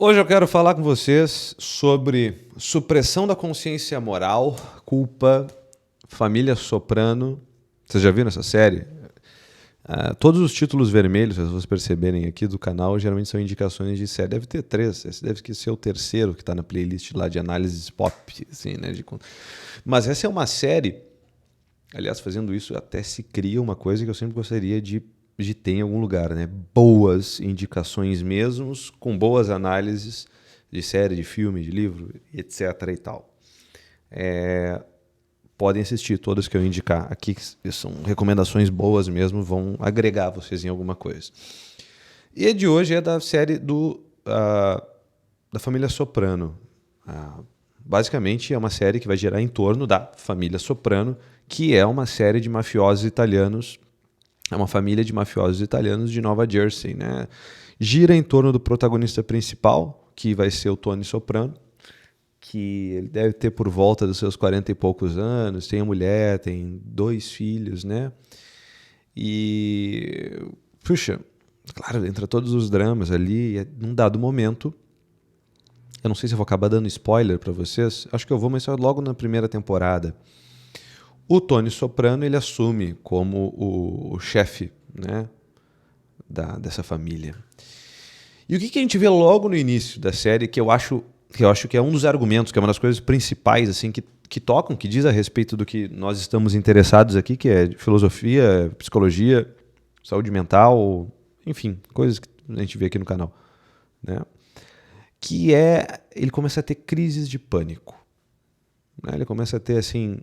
Hoje eu quero falar com vocês sobre supressão da consciência moral, culpa, família Soprano. Vocês já viram essa série? Todos os títulos vermelhos, se vocês perceberem aqui do canal, geralmente são indicações de série. Deve ter 3, esse deve ser o terceiro que está na playlist lá de análises pop. Assim, né, Mas essa é uma série, aliás, fazendo isso até se cria uma coisa que eu sempre gostaria de ter em algum lugar, né? Boas indicações mesmos, com boas análises de série, de filme, de livro, etc. e tal. Podem assistir, todas que eu indicar aqui, que são recomendações boas mesmo, vão agregar vocês em alguma coisa. E a de hoje é da série da família Soprano. Basicamente é uma série que vai girar em torno da família Soprano, que é uma série de mafiosos italianos. É uma família de mafiosos italianos de Nova Jersey, né? Gira em torno do protagonista principal, que vai ser o Tony Soprano, que ele deve ter por volta dos seus 40 e poucos anos, tem a mulher, tem 2 filhos, né? E, puxa, claro, entra todos os dramas ali, e num dado momento, eu não sei se eu vou acabar dando spoiler para vocês, acho que eu vou, mas só logo na primeira temporada. O Tony Soprano, ele assume como o chefe, né, dessa família. E o que a gente vê logo no início da série, que eu acho que é um dos argumentos, que é uma das coisas principais assim, que tocam, que diz a respeito do que nós estamos interessados aqui, que é filosofia, psicologia, saúde mental, enfim, coisas que a gente vê aqui no canal, né? Que é, ele começa a ter crises de pânico, né? Ele começa a ter, assim,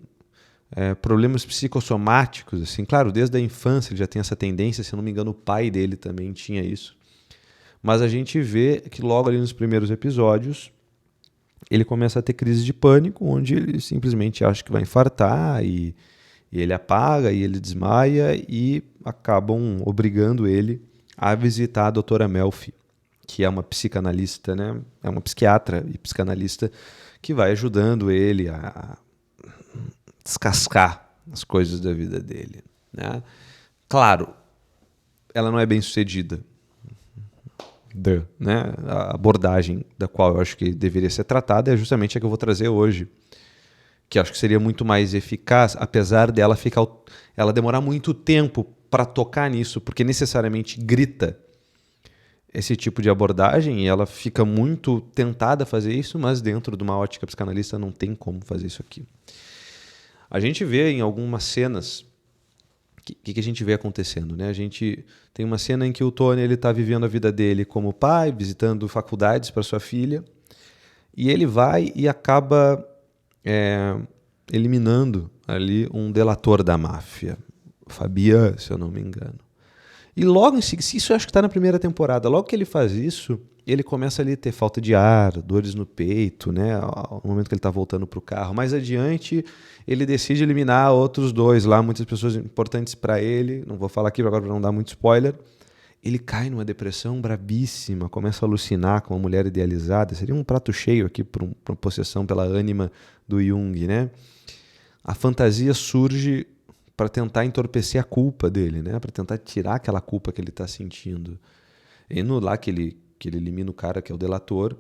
problemas psicossomáticos, assim, claro, desde a infância ele já tem essa tendência, se eu não me engano o pai dele também tinha isso, mas a gente vê que logo ali nos primeiros episódios ele começa a ter crise de pânico, onde ele simplesmente acha que vai infartar e ele apaga e ele desmaia e acabam obrigando ele a visitar a doutora Melfi, que é uma psicanalista, né? É uma psiquiatra e psicanalista que vai ajudando ele a descascar as coisas da vida dele, né? Claro, ela não é bem sucedida, né? A abordagem da qual eu acho que deveria ser tratada é justamente a que eu vou trazer hoje, que acho que seria muito mais eficaz, apesar dela ela demorar muito tempo para tocar nisso, porque necessariamente grita esse tipo de abordagem e ela fica muito tentada a fazer isso, mas dentro de uma ótica psicanalista não tem como fazer isso aqui. A gente vê em algumas cenas que a gente vê acontecendo, né? A gente tem uma cena em que o Tony está vivendo a vida dele como pai, visitando faculdades para sua filha, e ele vai e acaba eliminando ali um delator da máfia, Fabian, se eu não me engano. E logo em seguida, isso eu acho que está na primeira temporada, logo que ele faz isso, ele começa ali a ter falta de ar, dores no peito, né? No momento que ele está voltando para o carro. Mais adiante, ele decide eliminar outros 2 lá, muitas pessoas importantes para ele. Não vou falar aqui agora para não dar muito spoiler. Ele cai numa depressão brabíssima, começa a alucinar com uma mulher idealizada. Seria um prato cheio aqui para uma possessão pela ânima do Jung, né? A fantasia surge para tentar entorpecer a culpa dele, né? Para tentar tirar aquela culpa que ele está sentindo. E no lá que ele elimina o cara que é o delator,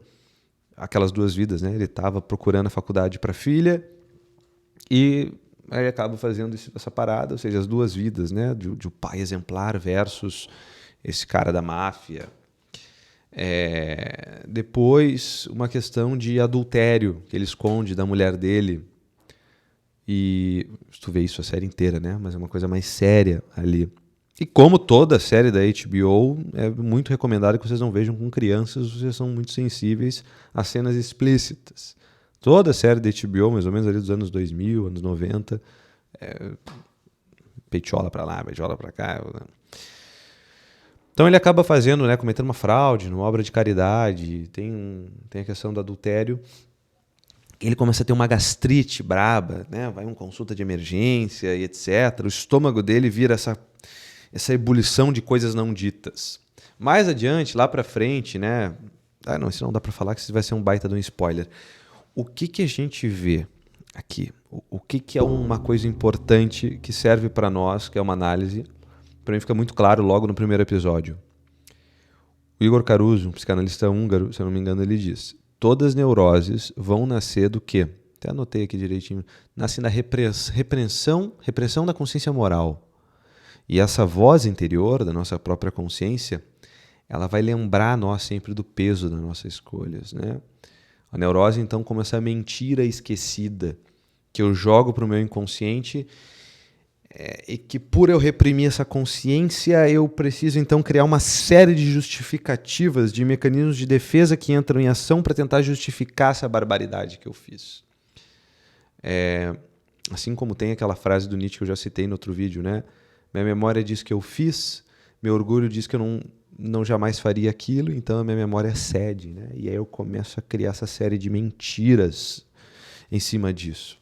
aquelas 2 vidas, né? Ele estava procurando a faculdade para a filha e aí acaba fazendo essa parada, ou seja, as 2 vidas, né? De um pai exemplar versus esse cara da máfia. Depois, uma questão de adultério que ele esconde da mulher dele. E tu vê isso a série inteira, né? Mas é uma coisa mais séria ali. E como toda série da HBO, é muito recomendado que vocês não vejam com crianças, vocês são muito sensíveis a cenas explícitas. Toda série da HBO, mais ou menos ali dos anos 2000, anos 90, peitola pra lá, peitola pra cá. Então ele acaba fazendo, né, cometendo uma fraude numa obra de caridade, tem a questão do adultério. Ele começa a ter uma gastrite braba, né? Vai uma consulta de emergência e etc. O estômago dele vira essa ebulição de coisas não ditas. Mais adiante, lá pra frente, né? Não, isso não dá pra falar, que isso vai ser um baita de um spoiler. O que a gente vê aqui? O que é uma coisa importante que serve para nós, que é uma análise? Para mim fica muito claro logo no primeiro episódio. O Igor Caruso, um psicanalista húngaro, se eu não me engano, ele diz: todas as neuroses vão nascer do quê? Até anotei aqui direitinho. Nascem da repressão da consciência moral. E essa voz interior da nossa própria consciência, ela vai lembrar a nós sempre do peso das nossas escolhas, né? A neurose, então, como essa mentira esquecida que eu jogo para o meu inconsciente e que, por eu reprimir essa consciência, eu preciso, então, criar uma série de justificativas, de mecanismos de defesa que entram em ação para tentar justificar essa barbaridade que eu fiz. Assim como tem aquela frase do Nietzsche que eu já citei no outro vídeo, né? Minha memória diz que eu fiz, meu orgulho diz que eu não jamais faria aquilo, então a minha memória cede, né? E aí eu começo a criar essa série de mentiras em cima disso.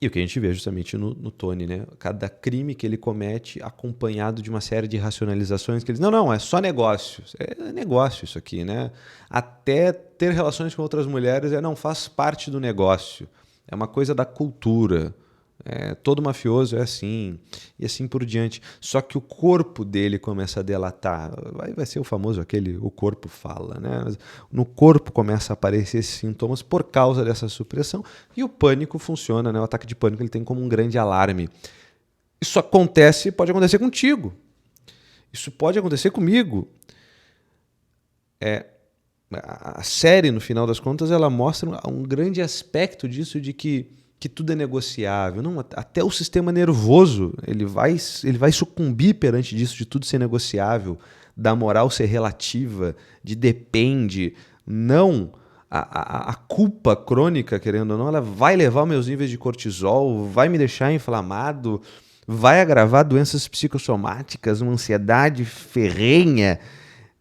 E o que a gente vê justamente no Tony, né? Cada crime que ele comete acompanhado de uma série de racionalizações que ele diz, não, é só negócio. É negócio isso aqui, né? Até ter relações com outras mulheres não faz parte do negócio. É uma coisa da cultura. Todo mafioso é assim, e assim por diante. Só que o corpo dele começa a delatar. Vai ser o famoso o corpo fala, né? No corpo começa a aparecer esses sintomas por causa dessa supressão, e o pânico funciona, né? O ataque de pânico ele tem como um grande alarme. Isso pode acontecer contigo. Isso pode acontecer comigo. A série, no final das contas, ela mostra um grande aspecto disso de que tudo é negociável. Não, até o sistema nervoso ele vai sucumbir perante disso, de tudo ser negociável, da moral ser relativa, de depende. Não, a culpa crônica, querendo ou não, ela vai levar meus níveis de cortisol, vai me deixar inflamado, vai agravar doenças psicossomáticas, uma ansiedade ferrenha.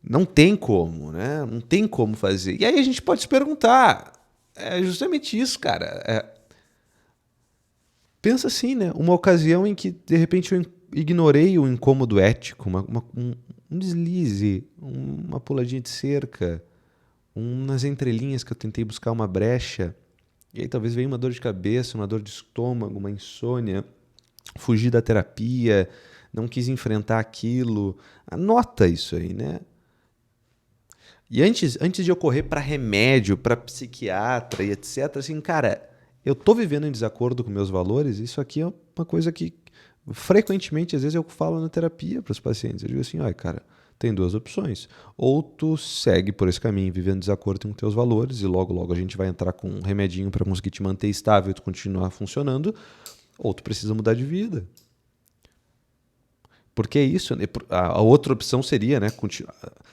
Não tem como, né? Não tem como fazer. E aí a gente pode se perguntar, é justamente isso, cara. Pensa assim, né? Uma ocasião em que, de repente, eu ignorei o incômodo ético, um deslize, uma puladinha de cerca, umas entrelinhas que eu tentei buscar uma brecha, e aí talvez venha uma dor de cabeça, uma dor de estômago, uma insônia, fugir da terapia, não quis enfrentar aquilo. Anota isso aí, né? E antes de eu correr para remédio, para psiquiatra e etc., assim, cara, eu tô vivendo em desacordo com meus valores, isso aqui é uma coisa que frequentemente, às vezes, eu falo na terapia para os pacientes. Eu digo assim, olha, cara, tem duas opções. Ou tu segue por esse caminho, vivendo em desacordo com teus valores, e logo a gente vai entrar com um remedinho para conseguir te manter estável e tu continuar funcionando, ou tu precisa mudar de vida. Porque é isso, né? A outra opção seria, né,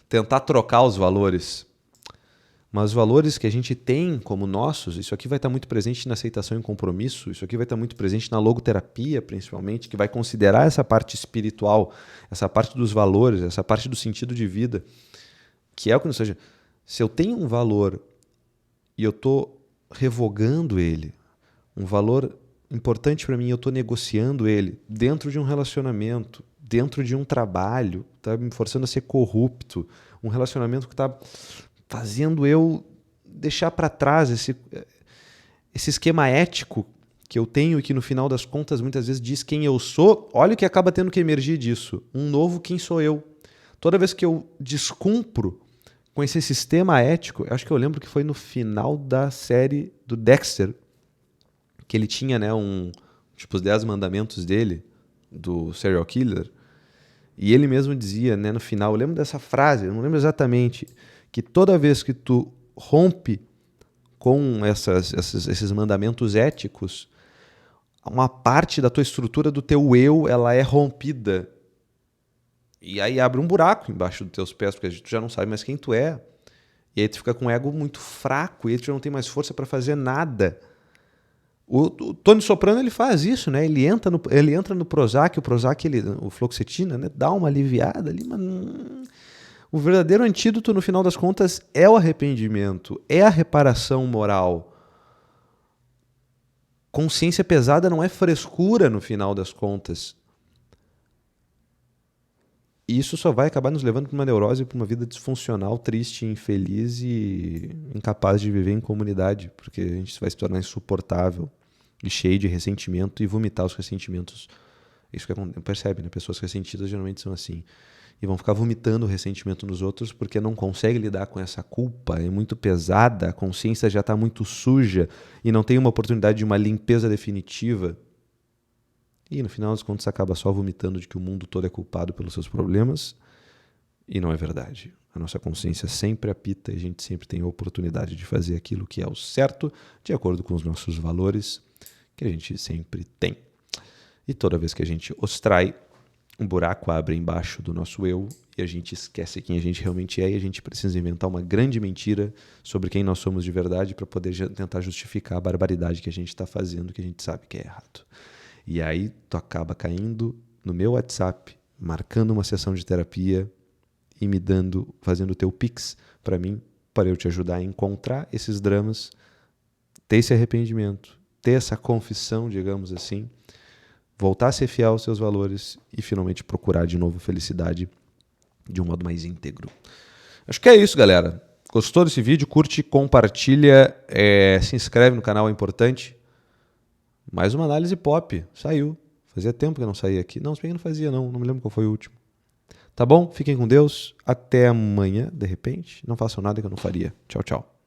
tentar trocar os valores. Mas os valores que a gente tem como nossos, isso aqui vai estar muito presente na aceitação e compromisso, isso aqui vai estar muito presente na logoterapia, principalmente, que vai considerar essa parte espiritual, essa parte dos valores, essa parte do sentido de vida, que é o que, ou seja, se eu tenho um valor e eu estou revogando ele, um valor importante para mim, eu estou negociando ele dentro de um relacionamento, dentro de um trabalho, está me forçando a ser corrupto, um relacionamento que está fazendo eu deixar para trás esse esquema ético que eu tenho e que no final das contas muitas vezes diz quem eu sou. Olha o que acaba tendo que emergir disso, um novo quem sou eu. Toda vez que eu descumpro com esse sistema ético, eu acho que eu lembro que foi no final da série do Dexter, que ele tinha, né, tipo os 10 mandamentos dele, do serial killer, e ele mesmo dizia, né, no final, eu lembro dessa frase, eu não lembro exatamente, que toda vez que tu rompe com esses mandamentos éticos, uma parte da tua estrutura do teu eu, ela é rompida. E aí abre um buraco embaixo dos teus pés, porque tu já não sabe mais quem tu é. E aí tu fica com o ego muito fraco, e aí tu já não tem mais força para fazer nada. O Tony Soprano ele faz isso, né? Ele entra no Prozac, o fluoxetina, né? Dá uma aliviada ali, mas o verdadeiro antídoto, no final das contas, é o arrependimento, é a reparação moral. Consciência pesada não é frescura, no final das contas. E isso só vai acabar nos levando para uma neurose, para uma vida disfuncional, triste, infeliz e incapaz de viver em comunidade, porque a gente vai se tornar insuportável e cheio de ressentimento e vomitar os ressentimentos. Isso que percebe, né? Pessoas ressentidas geralmente são assim. e vão ficar vomitando ressentimento nos outros porque não consegue lidar com essa culpa, é muito pesada, a consciência já está muito suja e não tem uma oportunidade de uma limpeza definitiva. E no final das contas acaba só vomitando de que o mundo todo é culpado pelos seus problemas, e não é verdade. A nossa consciência sempre apita e a gente sempre tem a oportunidade de fazer aquilo que é o certo, de acordo com os nossos valores, que a gente sempre tem. E toda vez que a gente os trai, um buraco abre embaixo do nosso eu e a gente esquece quem a gente realmente é e a gente precisa inventar uma grande mentira sobre quem nós somos de verdade para poder tentar justificar a barbaridade que a gente está fazendo, que a gente sabe que é errado. E aí tu acaba caindo no meu WhatsApp, marcando uma sessão de terapia e me fazendo o teu pix para mim, para eu te ajudar a encontrar esses dramas, ter esse arrependimento, ter essa confissão, digamos assim, voltar a ser fiel aos seus valores e finalmente procurar de novo felicidade de um modo mais íntegro. Acho que é isso, galera. Gostou desse vídeo? Curte, compartilha, se inscreve no canal, é importante. Mais uma análise pop. Saiu. Fazia tempo que eu não saía aqui. Não, se bem que não fazia, não. Não me lembro qual foi o último. Tá bom? Fiquem com Deus. Até amanhã, de repente. Não façam nada que eu não faria. Tchau, tchau.